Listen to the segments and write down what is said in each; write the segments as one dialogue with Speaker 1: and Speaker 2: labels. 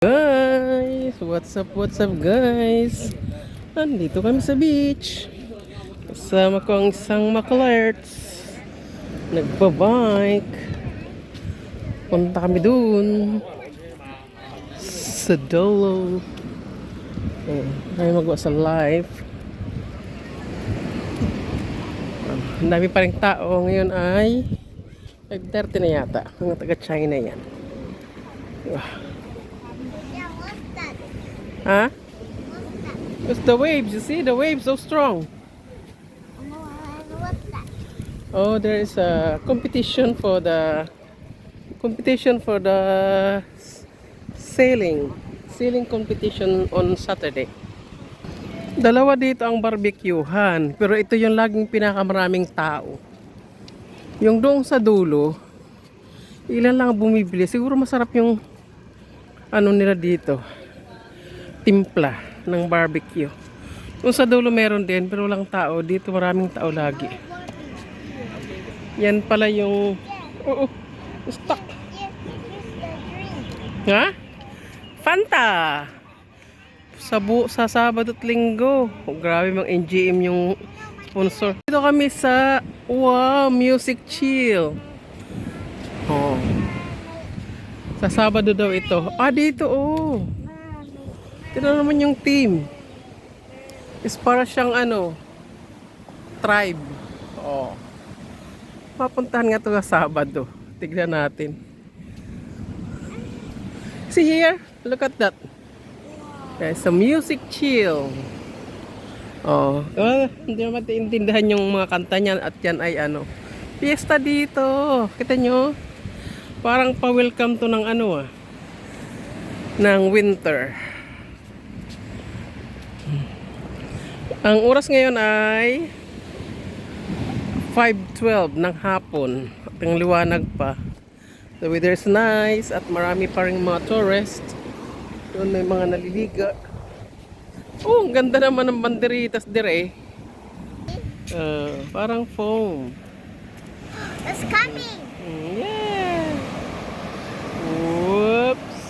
Speaker 1: Guys, what's up guys? Nandito kami sa beach. Kasama ko ang isang maklerts. Nagbabike. Punta kami dun sa Dolo. Tayo magawa sa live. Ang dami pa rin tao. Ngayon ay 5:30 na yata. Mga taga China yan. Huh? It's the waves. You see the waves so strong. Oh, there is a competition for the sailing competition on Saturday. Dalawa dito ang barbecuehan, pero ito yung laging pinakamaraming tao. Yung doon sa dulo, ilan lang bumibili. Siguro masarap yung ano nila dito. Timpla ng barbecue. Kung sa dulo meron din pero walang tao. Dito maraming tao lagi. Yan pala yung stuck. Ha? Fanta. Sa Sabado at Linggo. Grabe mang NGM yung sponsor. Dito kami sa Music Chill. Sa Sabado daw ito. Dito Tignan naman yung team. Is para siyang tribe. Papuntahan nga ito sa Sabado. Tignan natin. See here? Look at that. There's a music chill. Hindi naman maintindihan yung mga kanta niyan at yan ay fiesta dito. Kita nyo? Parang pa-welcome to ng ng winter. Ang oras ngayon ay 5:12 ng hapon. At ang liwanag pa. The weather is nice at marami pa rin mga tourists. Doon may mga naliliga. Ang ganda naman ng banderitas dire. Parang foam.
Speaker 2: It's coming.
Speaker 1: Yeah. Whoops.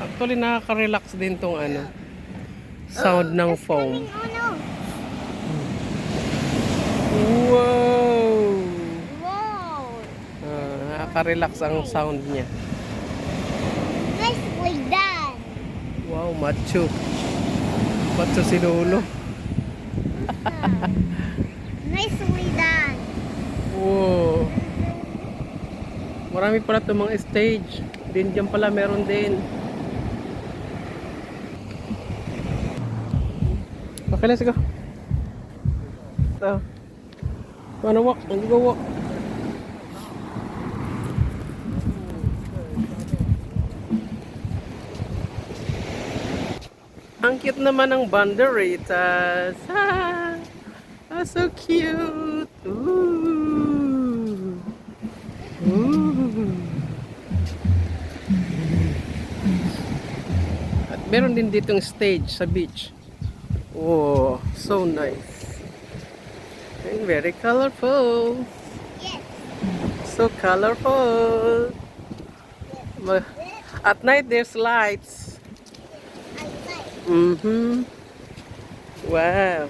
Speaker 1: Actually nakaka-relax din tong sound ng foam.
Speaker 2: Oh no.
Speaker 1: Wow!
Speaker 2: Wow.
Speaker 1: Nakaka-relax ang sound niya.
Speaker 2: Nicely done.
Speaker 1: Wow, macho. Macho si Lolo.
Speaker 2: Nicely done.
Speaker 1: Wow. Marami pala itong mga stage. Din dyan pala meron din. Okay, let's go. Wanna walk? Let's go walk. Ang cute naman ng banderitas. So cute. Ooh. At meron din ditong stage sa beach. Oh, so nice. And very colorful.
Speaker 2: Yes.
Speaker 1: So colorful. At night there's lights.
Speaker 2: I like.
Speaker 1: Wow.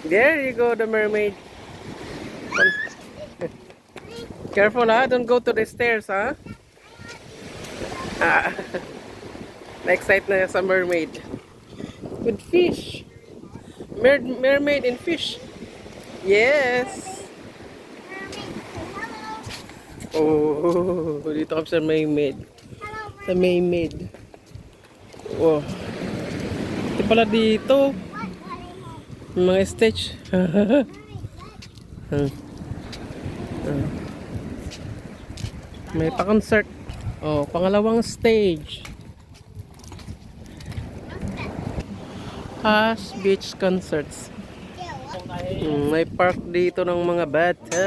Speaker 1: There you go, the mermaid. Careful, don't go to the stairs, Na-excite na sa mermaid. With fish. Mermaid and fish. Yes. Dito kami sa mermaid. Sa mermaid. Wow. Ito pala dito. Mga stage. May pa-concert. Pangalawang stage. Hash Beach Concerts. May park dito ng mga bata.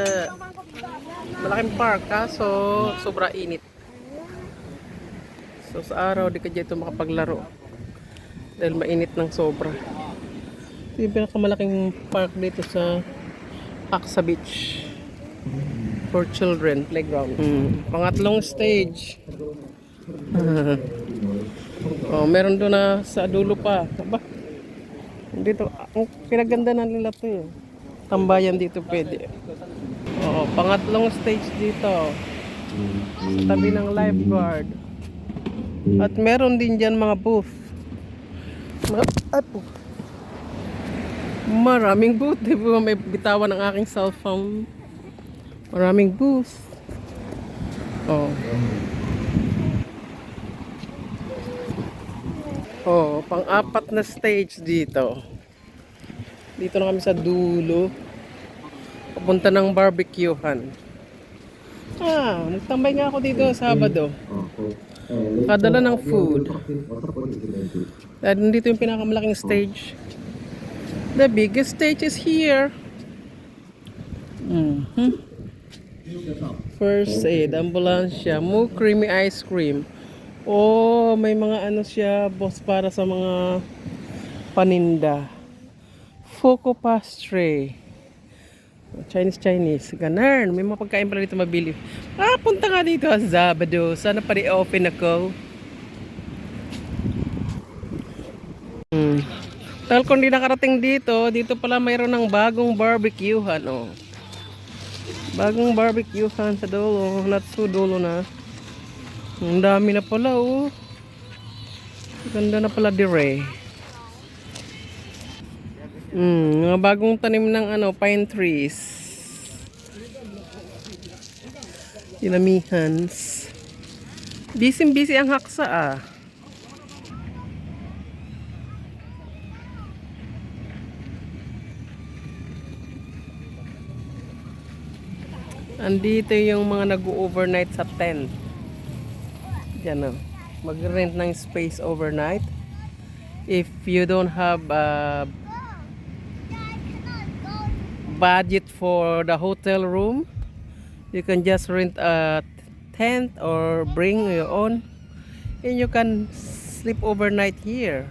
Speaker 1: Malaking park kaso sobra init. So sa araw di ka dito makapaglaro. Dahil mainit ng sobra. Ito yung pinakamalaking park dito sa Aksa Beach. for children playground. Pangatlong stage. Oh, meron doon na sa dulo pa. Aba, dito, ang pinaganda na nila to eh. Tambayan dito pwede. Oo, pangatlong stage dito. Sa tabi ng lifeguard. At meron din dyan mga booth. Maraming booth. Di ba may bitawan ng aking cellphone? Maraming booth. Oh. Oh, pang-apat na stage dito. Dito na kami sa dulo. Papunta ng barbecuehan. Nagtambay nga ako dito Sabado. Kadala ng food. Dahil nandito yung pinakamalaking stage. The biggest stage is here. First aid, ambulansya, Moo creamy ice cream. Oh, may mga ano siya, boss, para sa mga paninda. Foco pastry. Chinese. Ganun. May mga pagkain pala dito mabili. Punta nga dito Sabado. Sana pa rin-open ako. Tal kung di nakarating dito pala mayroon ng bagong barbecuehan. Oh. Bagong barbecuehan sa dulo. Not so dulo na. Ang dami na pala, oh. Ganda na pala dire. Mga bagong tanim ng pine trees. Dinamihans. Busy ang haksa, ah. Andito yung mga nag-overnight sa tent. Diyan, oh. Mag-rent ng space overnight. If you don't have budget for the hotel room, you can just rent a tent or bring your own and you can sleep overnight here.